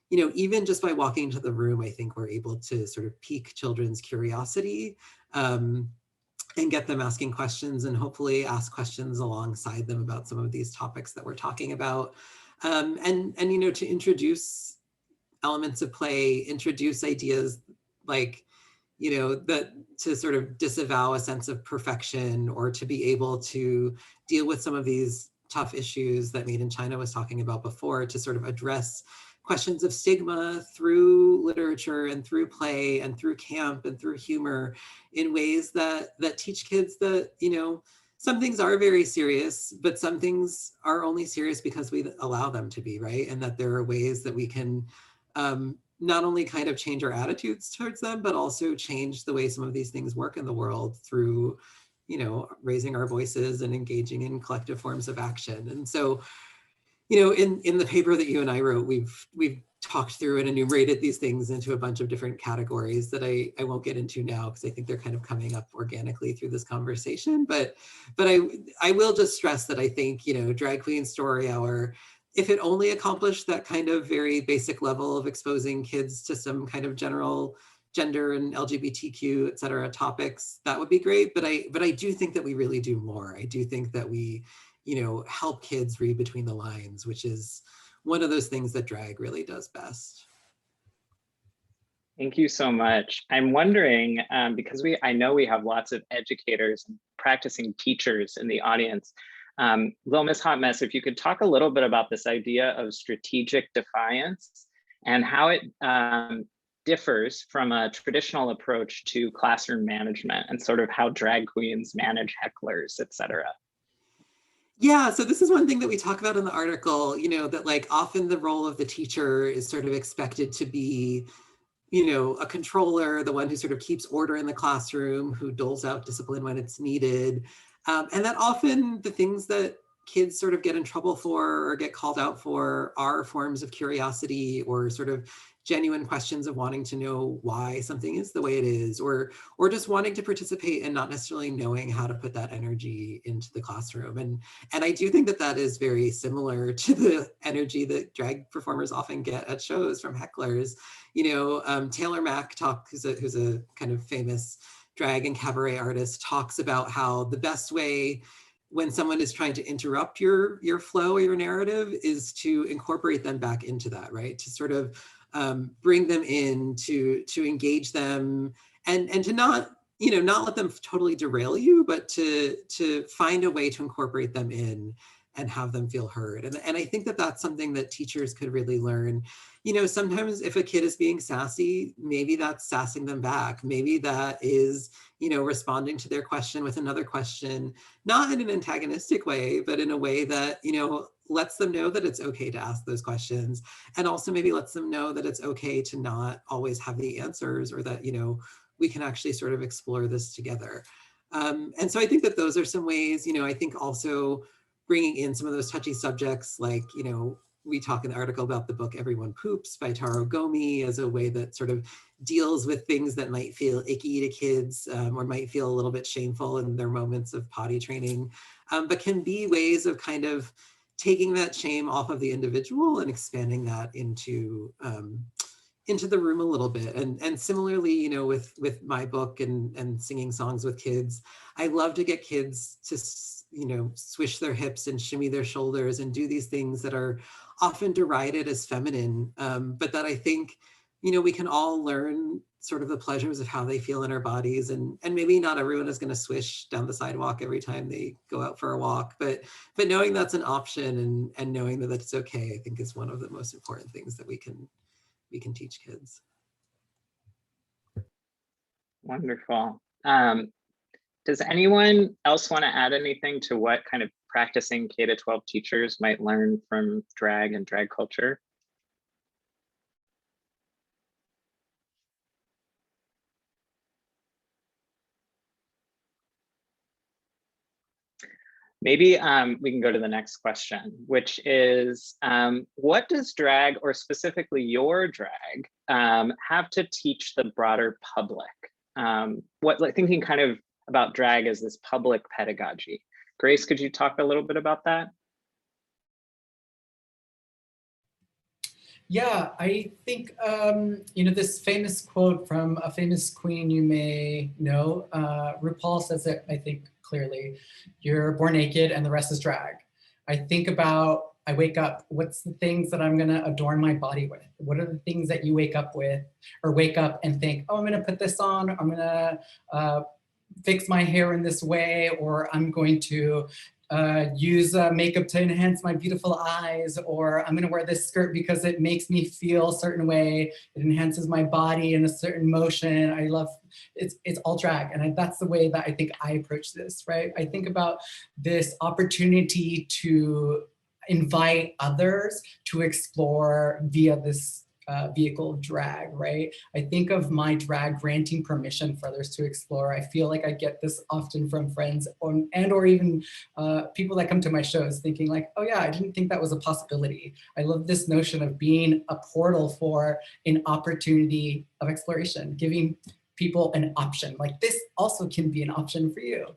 even just by walking into the room, I think we're able to sort of pique children's curiosity and get them asking questions and hopefully ask questions alongside them about some of these topics that we're talking about. And to introduce elements of play, introduce ideas like, that to sort of disavow a sense of perfection or to be able to deal with some of these tough issues that Maiden China was talking about before, to sort of address questions of stigma through literature and through play and through camp and through humor in ways that teach kids that, some things are very serious, but some things are only serious because we allow them to be, right? And that there are ways that we can not only kind of change our attitudes towards them, but also change the way some of these things work in the world through, you know, raising our voices and engaging in collective forms of action. And so, you know, in the paper that you and I wrote, we've talked through and enumerated these things into a bunch of different categories that I won't get into now because I think they're kind of coming up organically through this conversation. But I will just stress that I think, you know, Drag Queen Story Hour, if it only accomplished that kind of very basic level of exposing kids to some kind of general gender and LGBTQ, et cetera, topics, that would be great. But I do think that we really do more. I do think that we, you know, help kids read between the lines, which is one of those things that drag really does best. Thank you so much. I'm wondering, because I know we have lots of educators and practicing teachers in the audience. Lil Miss Hot Mess, if you could talk a little bit about this idea of strategic defiance and how it differs from a traditional approach to classroom management and sort of how drag queens manage hecklers, et cetera. Yeah, so this is one thing that we talk about in the article, you know, that like often the role of the teacher is sort of expected to be, you know, a controller, the one who sort of keeps order in the classroom, who doles out discipline when it's needed. And that often the things that kids sort of get in trouble for or get called out for are forms of curiosity or sort of genuine questions of wanting to know why something is the way it is, or just wanting to participate and not necessarily knowing how to put that energy into the classroom. And I do think that that is very similar to the energy that drag performers often get at shows from hecklers. You know, Taylor Mack who's a kind of famous drag and cabaret artist, talks about how the best way when someone is trying to interrupt your flow or your narrative is to incorporate them back into that, right? To sort of bring them in, to engage them, and to not, you know, not let them totally derail you, but to find a way to incorporate them in and have them feel heard. And I think that that's something that teachers could really learn. You know, sometimes if a kid is being sassy, maybe that's sassing them back. Maybe that is, you know, responding to their question with another question, not in an antagonistic way, but in a way that, you know, lets them know that it's okay to ask those questions. And also maybe lets them know that it's okay to not always have the answers, or that, you know, we can actually sort of explore this together. And so I think that those are some ways, you know, I think also bringing in some of those touchy subjects, like, you know, we talk in the article about the book Everyone Poops by Taro Gomi as a way that sort of deals with things that might feel icky to kids, or might feel a little bit shameful in their moments of potty training, but can be ways of kind of taking that shame off of the individual and expanding that into the room a little bit. And similarly, you know, with my book and singing songs with kids, I love to get kids to, you know, swish their hips and shimmy their shoulders and do these things that are often derided as feminine, but that I think, you know, we can all learn sort of the pleasures of how they feel in our bodies. And maybe not everyone is going to swish down the sidewalk every time they go out for a walk, but knowing that's an option and knowing that it's okay, I think is one of the most important things that we can teach kids. Wonderful. Does anyone else want to add anything to what kind of practicing K-12 teachers might learn from drag and drag culture? Maybe we can go to the next question, which is, what does drag, or specifically your drag, have to teach the broader public? Thinking kind of about drag as this public pedagogy. Grace, could you talk a little bit about that? Yeah, I think, you know, this famous quote from a famous queen you may know, RuPaul says it, I think, clearly: you're born naked and the rest is drag. I think about, I wake up, what's the things that I'm gonna adorn my body with? What are the things that you wake up with, or wake up and think, oh, I'm gonna put this on, I'm gonna fix my hair in this way, or I'm going to use makeup to enhance my beautiful eyes, or I'm gonna wear this skirt because it makes me feel a certain way. It enhances my body in a certain motion. I love, it's all drag. And that's the way that I think I approach this, right? I think about this opportunity to invite others to explore via this vehicle of drag, right? I think of my drag granting permission for others to explore. I feel like I get this often from friends or even people that come to my shows thinking like, oh yeah, I didn't think that was a possibility. I love this notion of being a portal for an opportunity of exploration, giving people an option. Like this also can be an option for you.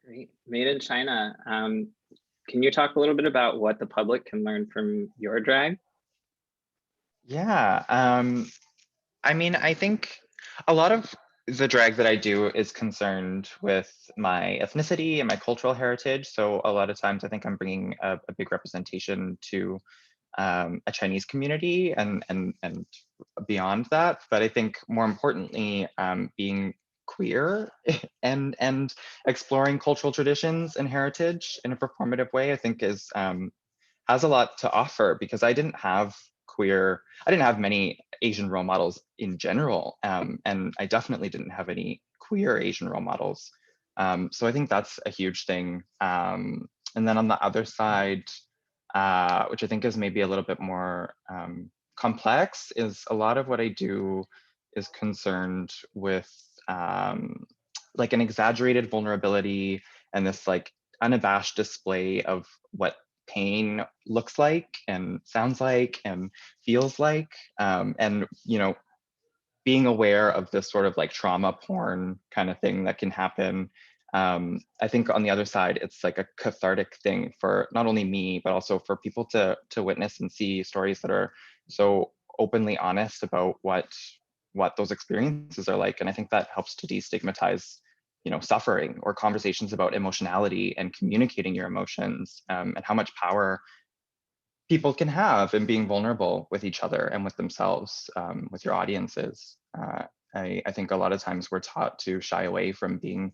Great. Maiden China, can you talk a little bit about what the public can learn from your drag? Yeah, I mean, I think a lot of the drag that I do is concerned with my ethnicity and my cultural heritage. So a lot of times I think I'm bringing a big representation to a Chinese community and beyond that. But I think more importantly, being queer and exploring cultural traditions and heritage in a performative way, I think is has a lot to offer, because I didn't have many Asian role models in general, and I definitely didn't have any queer Asian role models. So I think that's a huge thing. And then on the other side, which I think is maybe a little bit more complex, is a lot of what I do is concerned with like an exaggerated vulnerability and this like unabashed display of what pain looks like and sounds like and feels like, and you know, being aware of this sort of like trauma porn kind of thing that can happen. I think on the other side, it's like a cathartic thing for not only me, but also for people to witness and see stories that are so openly honest about what those experiences are like. And I think that helps to destigmatize, you know, suffering, or conversations about emotionality and communicating your emotions, and how much power people can have in being vulnerable with each other and with themselves, with your audiences. I think a lot of times we're taught to shy away from being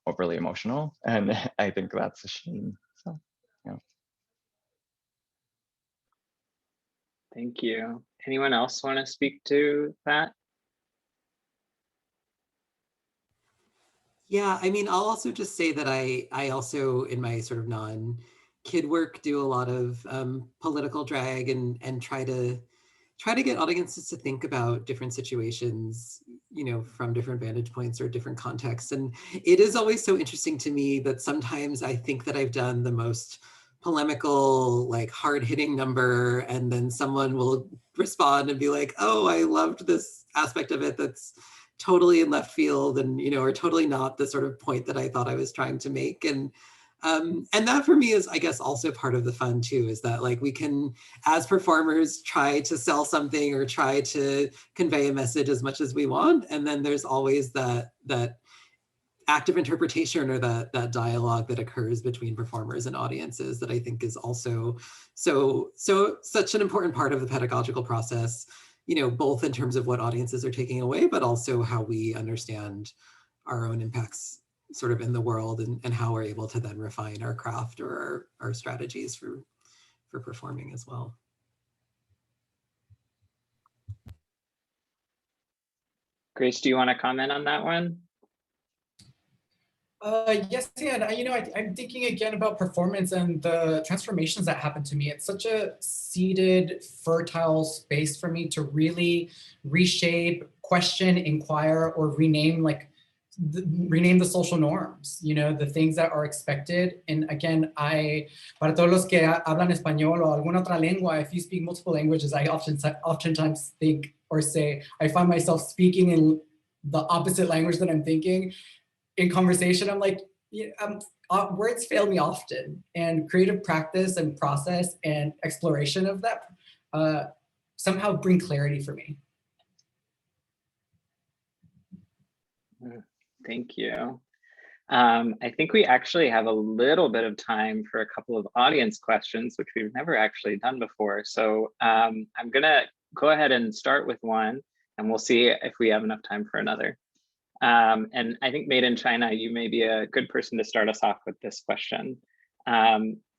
overly emotional, and I think that's a shame. So, yeah. Thank you. Anyone else want to speak to that? Yeah, I mean, I'll also just say that I also, in my sort of non-kid work, do a lot of political drag and try to get audiences to think about different situations, you know, from different vantage points or different contexts. And it is always so interesting to me that sometimes I think that I've done the most polemical, like hard-hitting number, and then someone will respond and be like, oh, I loved this aspect of it that's totally in left field, and, you know, or totally not the sort of point that I thought I was trying to make. And that for me is, I guess, also part of the fun too, is that like we can, as performers, try to sell something or try to convey a message as much as we want. And then there's always that active interpretation, or that dialogue that occurs between performers and audiences, that I think is also such an important part of the pedagogical process, you know, both in terms of what audiences are taking away, but also how we understand our own impacts sort of in the world, and how we're able to then refine our craft or our strategies for performing as well. Grace, do you want to comment on that one? Yes, yeah, you know, I'm thinking again about performance and the transformations that happen to me. It's such a seeded, fertile space for me to really reshape, question, inquire, or rename the social norms, you know, the things that are expected. And again, para todos los que hablan español o alguna otra lengua, if you speak multiple languages, I oftentimes think or say, I find myself speaking in the opposite language that I'm thinking. In conversation, I'm like, words fail me often, and creative practice and process and exploration of that somehow bring clarity for me. Thank you. I think we actually have a little bit of time for a couple of audience questions, which we've never actually done before. So I'm gonna go ahead and start with one, and we'll see if we have enough time for another. And I think Maiden China, you may be a good person to start us off with this question.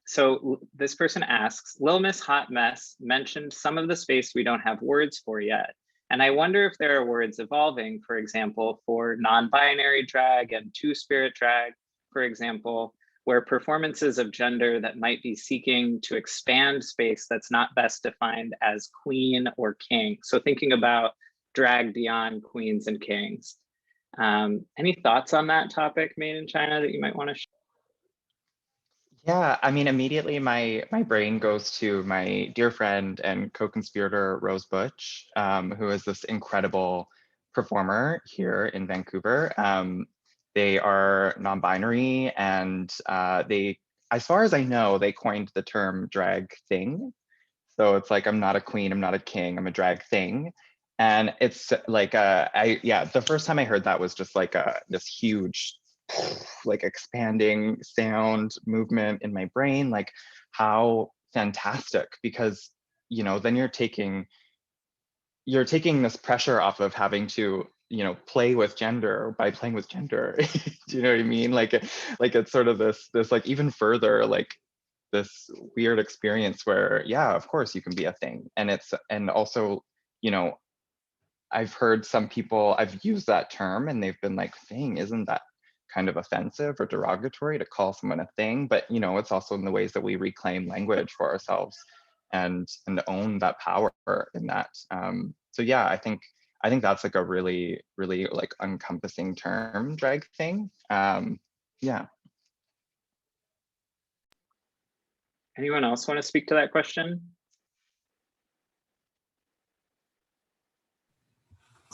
So this person asks, Lil Miss Hot Mess mentioned some of the space we don't have words for yet. And I wonder if there are words evolving, for example, for non-binary drag and two-spirit drag, for example, where performances of gender that might be seeking to expand space that's not best defined as queen or king. So thinking about drag beyond queens and kings. Any thoughts on that topic, Maiden China, that you might want to share? Yeah, I mean, immediately my brain goes to my dear friend and co-conspirator Rose Butch, who is this incredible performer here in Vancouver. They are non-binary, and they, as far as I know, they coined the term drag thing. So it's like, I'm not a queen, I'm not a king, I'm a drag thing. And it's like, the first time I heard that was just like this huge, like expanding sound movement in my brain, like how fantastic, because, you know, then you're taking this pressure off of having to, you know, play with gender by playing with gender. Do you know what I mean? Like it's sort of this like even further, like this weird experience where, yeah, of course you can be a thing. And also, you know, I've heard some people, I've used that term and they've been like, thing, isn't that kind of offensive or derogatory to call someone a thing? But, you know, it's also in the ways that we reclaim language for ourselves and own that power in that. So yeah, I think that's like a really, really like encompassing term, drag thing. Yeah. Anyone else want to speak to that question?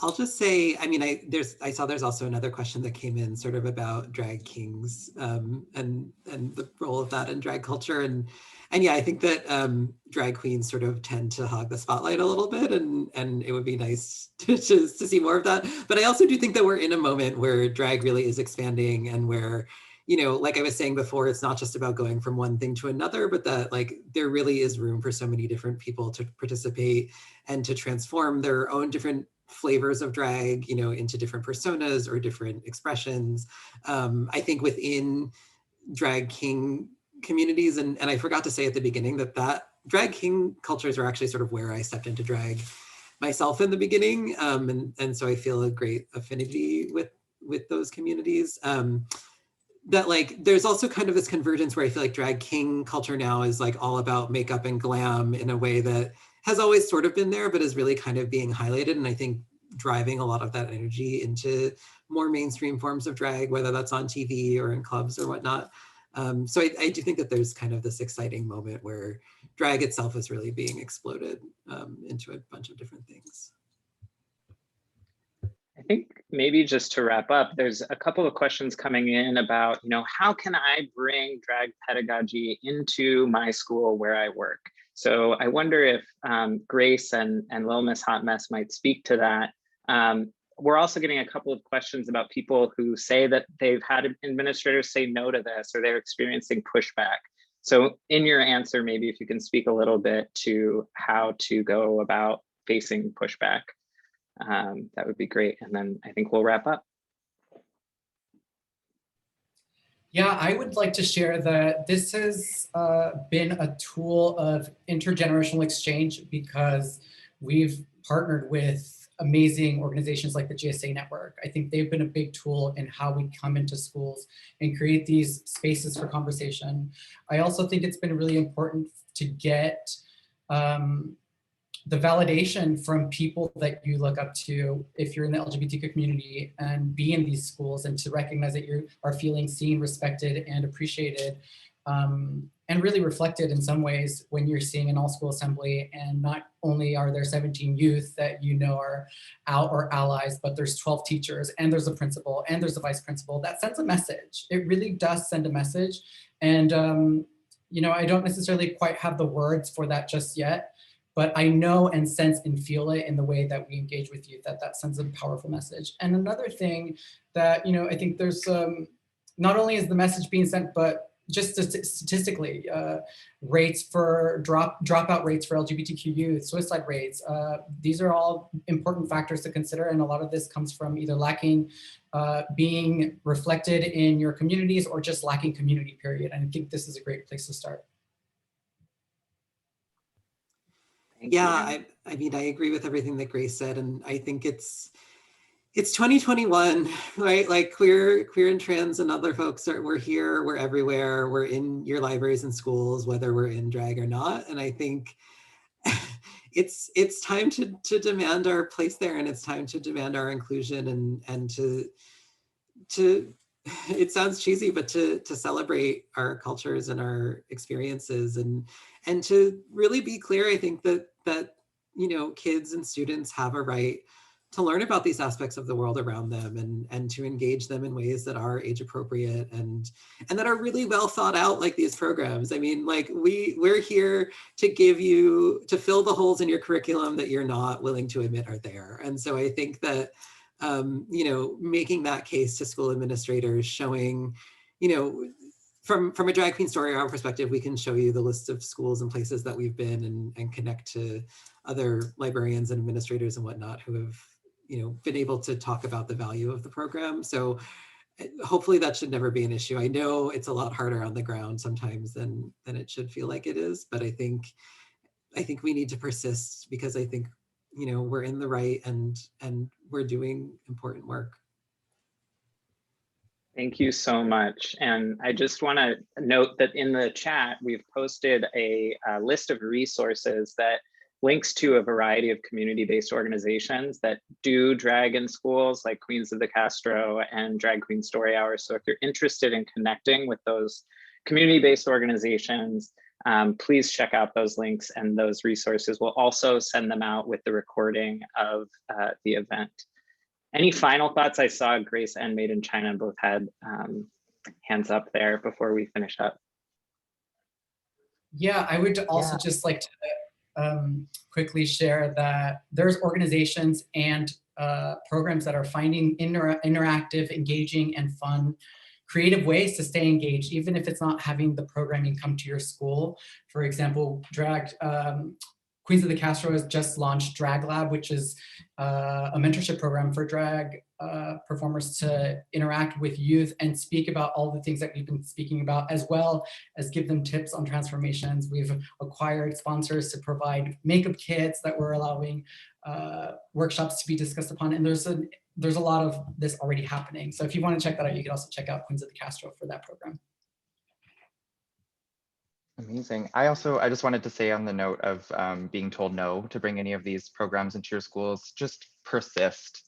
I'll just say, I mean, I saw there's also another question that came in sort of about drag kings and the role of that in drag culture. And yeah, I think that drag queens sort of tend to hog the spotlight a little bit, and it would be nice to see more of that. But I also do think that we're in a moment where drag really is expanding, and where, you know, like I was saying before, it's not just about going from one thing to another, but that like there really is room for so many different people to participate and to transform their own different flavors of drag, you know, into different personas or different expressions. I think within drag king communities, and I forgot to say at the beginning that drag king cultures are actually sort of where I stepped into drag myself in the beginning. And so I feel a great affinity with those communities. That like, there's also kind of this convergence where I feel like drag king culture now is like all about makeup and glam in a way that has always sort of been there, but is really kind of being highlighted. And I think driving a lot of that energy into more mainstream forms of drag, whether that's on TV or in clubs or whatnot. So I do think that there's kind of this exciting moment where drag itself is really being exploded into a bunch of different things. I think maybe just to wrap up, there's a couple of questions coming in about, you know, how can I bring drag pedagogy into my school where I work? So I wonder if Grace and Lil Miss Hot Mess might speak to that. We're also getting a couple of questions about people who say that they've had administrators say no to this, or they're experiencing pushback. So in your answer, maybe if you can speak a little bit to how to go about facing pushback, that would be great. And then I think we'll wrap up. Yeah, I would like to share that this has been a tool of intergenerational exchange, because we've partnered with amazing organizations like the GSA Network. I think they've been a big tool in how we come into schools and create these spaces for conversation. I also think it's been really important to get the validation from people that you look up to if you're in the LGBTQ community and be in these schools, and to recognize that you are feeling seen, respected, and appreciated, and really reflected in some ways when you're seeing an all-school assembly, and not only are there 17 youth that you know are out or allies, but there's 12 teachers, and there's a principal, and there's a vice principal. That sends a message. It really does send a message. And you know, I don't necessarily quite have the words for that just yet, but I know and sense and feel it in the way that we engage with youth, that sends a powerful message. And another thing that, you know, I think there's, not only is the message being sent, but just statistically, rates for dropout rates for LGBTQ youth, suicide rates. These are all important factors to consider, and a lot of this comes from either lacking being reflected in your communities or just lacking community, period. And I think this is a great place to start. Yeah, I mean, I agree with everything that Grace said, and I think it's 2021, right? Like queer and trans and other folks we're here, we're everywhere, we're in your libraries and schools, whether we're in drag or not. And I think it's time to demand our place there, and it's time to demand our inclusion and to it sounds cheesy, but to celebrate our cultures and our experiences and to really be clear. I think that you know, kids and students have a right to learn about these aspects of the world around them and to engage them in ways that are age appropriate and that are really well thought out, like these programs. I mean, like we're here to fill the holes in your curriculum that you're not willing to admit are there. And so I think that you know, making that case to school administrators, showing, you know, from a drag queen story hour perspective, we can show you the list of schools and places that we've been and connect to other librarians and administrators and whatnot who have, you know, been able to talk about the value of the program. So hopefully that should never be an issue. I know it's a lot harder on the ground sometimes than it should feel like it is, but I think we need to persist, because I think, you know, we're in the right and we're doing important work. Thank you so much. And I just want to note that in the chat, we've posted a list of resources that links to a variety of community-based organizations that do drag in schools, like Queens of the Castro and Drag Queen Story Hour. So if you're interested in connecting with those community-based organizations, please check out those links and those resources. We'll also send them out with the recording of the event. Any final thoughts? I saw Grace and Maiden China both had hands up there before we finish up. Yeah, I would also just like to quickly share that there's organizations and programs that are finding interactive, engaging, and fun creative ways to stay engaged, even if it's not having the programming come to your school. For example, Queens of the Castro has just launched Drag Lab, which is a mentorship program for drag performers to interact with youth and speak about all the things that we've been speaking about, as well as give them tips on transformations. We've acquired sponsors to provide makeup kits that we're allowing workshops to be discussed upon. And there's a lot of this already happening. So if you want to check that out, you can also check out Queens of the Castro for that program. Amazing. I just wanted to say, on the note of being told no to bring any of these programs into your schools, just persist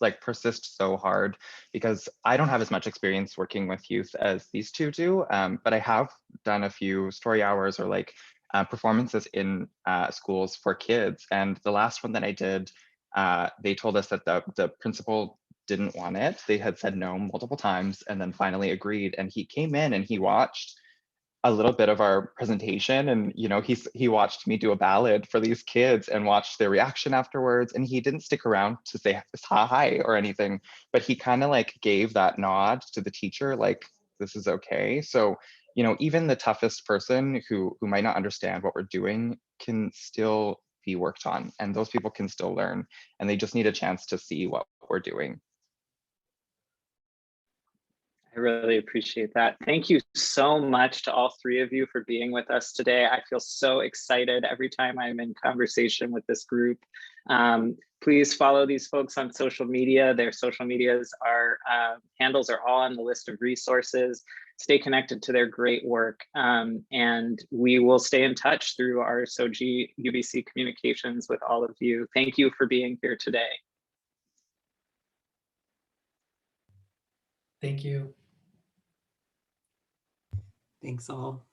so hard, because I don't have as much experience working with youth as these two do, but I have done a few story hours or like performances in schools for kids. And the last one that I did, they told us that the principal didn't want it. They had said no multiple times and then finally agreed. And he came in and he watched a little bit of our presentation, and you know, he watched me do a ballad for these kids and watched their reaction afterwards, and he didn't stick around to say hi or anything, but he kind of like gave that nod to the teacher, like, this is okay. So, you know, even the toughest person who might not understand what we're doing can still be worked on, and those people can still learn, and they just need a chance to see what we're doing. I really appreciate that. Thank you so much to all three of you for being with us today. I feel so excited every time I'm in conversation with this group. Please follow these folks on social media. Their social medias handles are all on the list of resources. Stay connected to their great work, and we will stay in touch through our SOGI UBC communications with all of you. Thank you for being here today. Thank you. Thanks all.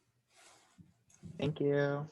Thank you.